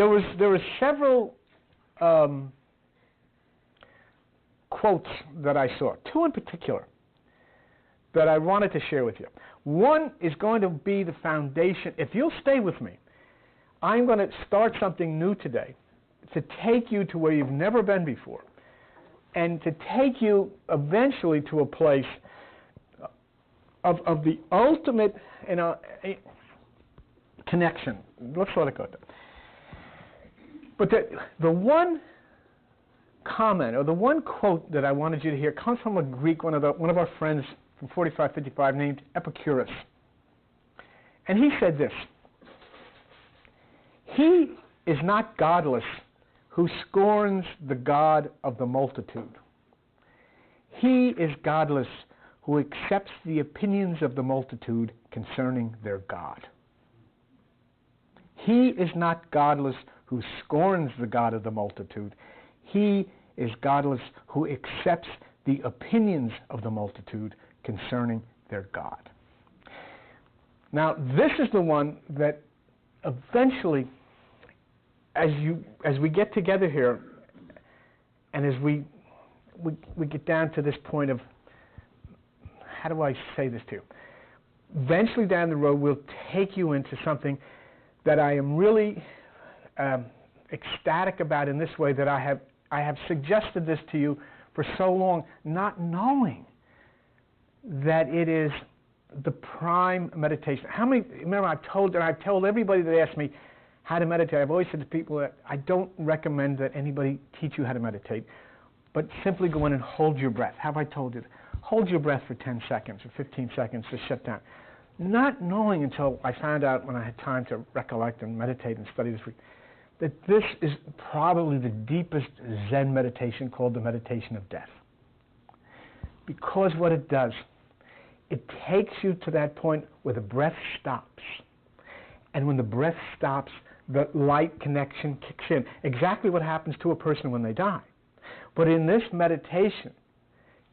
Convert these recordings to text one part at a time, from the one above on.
There were several quotes that I saw, two in particular, that I wanted to share with you. One is going to be the foundation. If you'll stay with me, I'm going to start something new today to take you to where you've never been before, and to take you eventually to a place of the ultimate, connection. Let's let it go there. But the one comment or the one quote that I wanted you to hear comes from a Greek, one of our friends from 4555 named Epicurus. And he said this: "He is not godless who scorns the God of the multitude. He is godless who accepts the opinions of the multitude concerning their God." He is not godless who scorns the God of the multitude. He is godless who accepts the opinions of the multitude concerning their God. Now, this is the one that eventually, as we get together here, and as we get down to this point of, how do I say this to you? Eventually down the road, we'll take you into something that I am really ecstatic about in this way, that I have suggested this to you for so long, not knowing that it is the prime meditation. How many, remember I've told everybody that asks me how to meditate, I've always said to people that I don't recommend that anybody teach you how to meditate, but simply go in and hold your breath. How have I told you? Hold your breath for 10 seconds or 15 seconds to shut down. Not knowing until I found out, when I had time to recollect and meditate and study this week, that this is probably the deepest Zen meditation, called the meditation of death. Because what it does, it takes you to that point where the breath stops. And when the breath stops, the light connection kicks in. Exactly what happens to a person when they die. But in this meditation,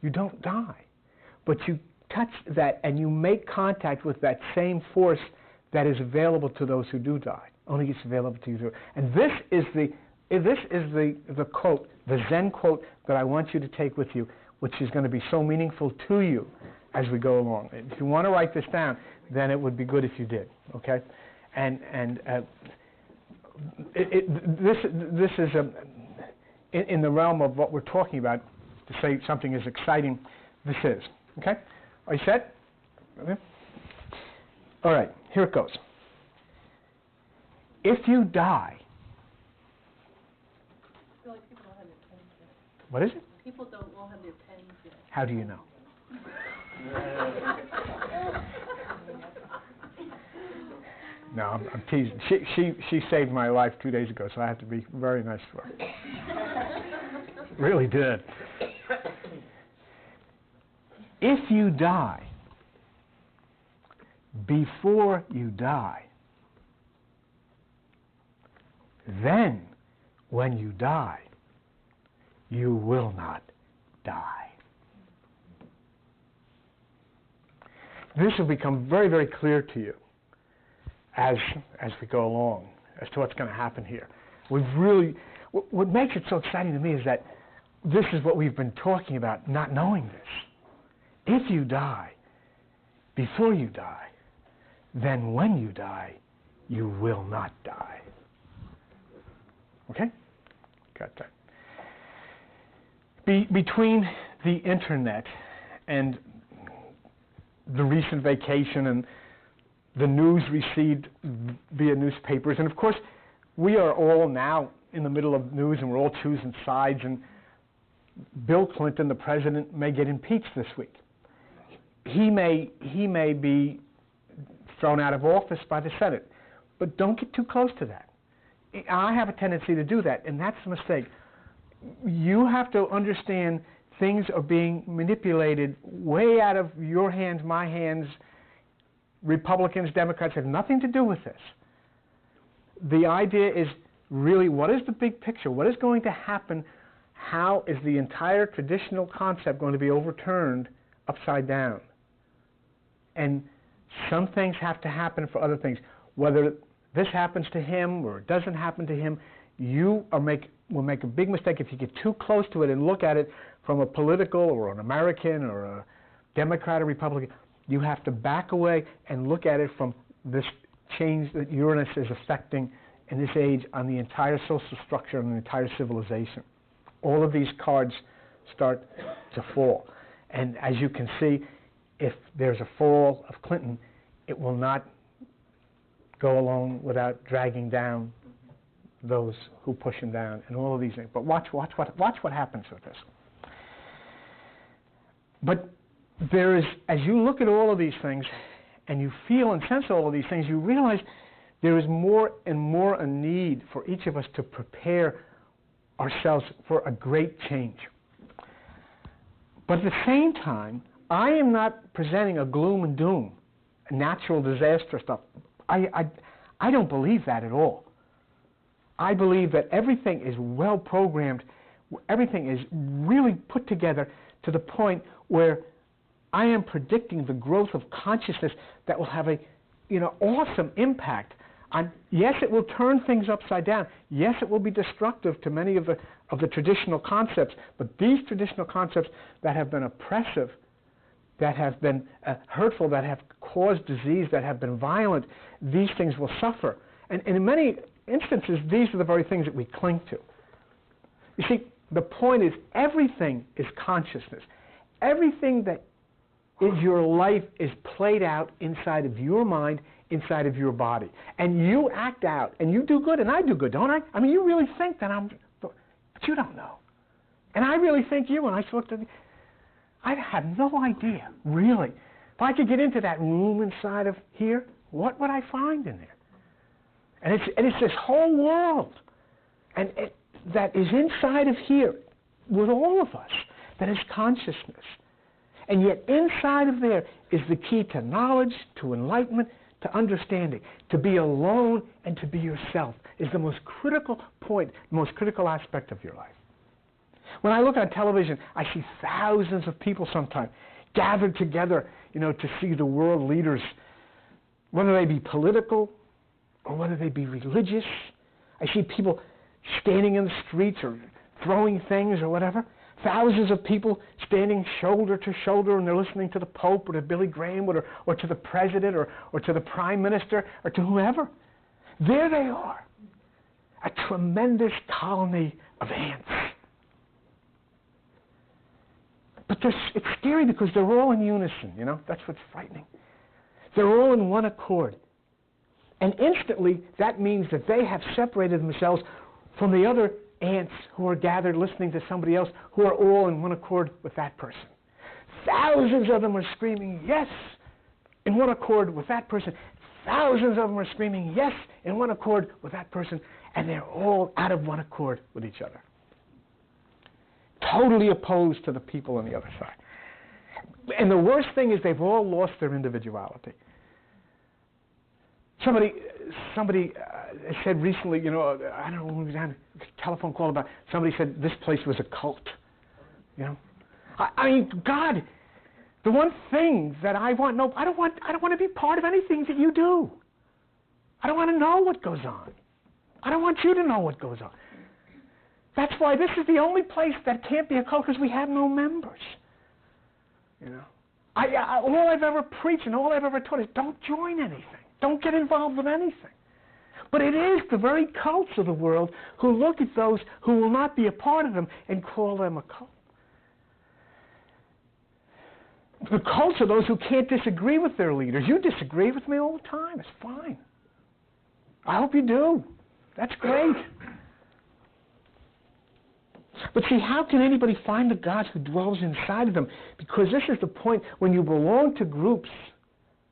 you don't die, but you touch that and you make contact with that same force that is available to those who do die. Only it's available to you too. And this is the quote, the Zen quote that I want you to take with you, which is going to be so meaningful to you as we go along. If you want to write this down, then it would be good if you did. Okay, this is in the realm of what we're talking about. To say something is exciting, this is. Okay, are you set? Okay. All right, here it goes. If you die, I feel like people don't have their pens yet. What is it? People don't all have their pens yet. How do you know? No, I'm teasing. She saved my life 2 days ago, so I have to be very nice to her. Really did. If you die, before you die, then when you die, you will not die. This will become very, very clear to you as we go along as to what's going to happen here. What makes it so exciting to me is that this is what we've been talking about, not knowing this. If you die, before you die, then when you die, you will not die. Okay? Got that. Between the internet and the recent vacation and the news received via newspapers, and of course, we are all now in the middle of news and we're all choosing sides, and Bill Clinton, the president, may get impeached this week. He may be thrown out of office by the Senate. But don't get too close to that. I have a tendency to do that, and that's a mistake. You have to understand things are being manipulated way out of your hands, my hands. Republicans, Democrats have nothing to do with this. The idea is really, what is the big picture? What is going to happen? How is the entire traditional concept going to be overturned upside down? And some things have to happen for other things. Whether this happens to him or it doesn't happen to him, you will make a big mistake if you get too close to it and look at it from a political or an American or a Democrat or Republican. You have to back away and look at it from this change that Uranus is affecting in this age on the entire social structure and the entire civilization. All of these cards start to fall. And as you can see, if there's a fall of Clinton, it will not go along without dragging down those who push him down and all of these things. But watch what happens with this. But there is, as you look at all of these things and you feel and sense all of these things, you realize there is more and more a need for each of us to prepare ourselves for a great change. But at the same time, I am not presenting a gloom and doom, a natural disaster stuff. I don't believe that at all. I believe that everything is well programmed, everything is really put together to the point where I am predicting the growth of consciousness that will have a awesome impact on, yes, it will turn things upside down. Yes, it will be destructive to many of the traditional concepts, but these traditional concepts that have been oppressive, that have been hurtful, that have caused disease, that have been violent, these things will suffer. And in many instances, these are the very things that we cling to. You see, the point is everything is consciousness. Everything that is your life is played out inside of your mind, inside of your body. And you act out, and you do good, and I do good, don't I? I mean, you really think that but you don't know. And I really think you, and I looked at I had no idea, really. If I could get into that room inside of here, what would I find in there? And it's this whole world that is inside of here with all of us, that is consciousness. And yet inside of there is the key to knowledge, to enlightenment, to understanding. To be alone and to be yourself is the most critical point, the most critical aspect of your life. When I look on television, I see thousands of people sometimes gathered together, to see the world leaders, whether they be political or whether they be religious. I see people standing in the streets or throwing things or whatever. Thousands of people standing shoulder to shoulder, and they're listening to the Pope or to Billy Graham or to the President or to the Prime Minister or to whoever. There they are, a tremendous colony of ants. But it's scary because they're all in unison, That's what's frightening. They're all in one accord. And instantly, that means that they have separated themselves from the other ants who are gathered listening to somebody else who are all in one accord with that person. Thousands of them are screaming, yes, in one accord with that person. Thousands of them are screaming, yes, in one accord with that person. And they're all out of one accord with each other. Totally opposed to the people on the other side. And the worst thing is they've all lost their individuality. Somebody said recently, I don't know when we was on a telephone call about, somebody said this place was a cult. I mean, God, the one thing that I want, I don't want to be part of anything that you do. I don't want to know what goes on. I don't want you to know what goes on. That's why this is the only place that can't be a cult, because we have no members. All I've ever preached and all I've ever taught is don't join anything. Don't get involved with anything. But it is the very cults of the world who look at those who will not be a part of them and call them a cult. The cults are those who can't disagree with their leaders. You disagree with me all the time. It's fine. I hope you do. That's great. But see, how can anybody find the God who dwells inside of them? Because this is the point. When you belong to groups,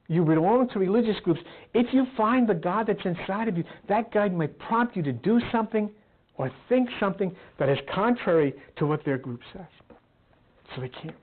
you belong to religious groups, if you find the God that's inside of you, that God may prompt you to do something or think something that is contrary to what their group says. So they can't.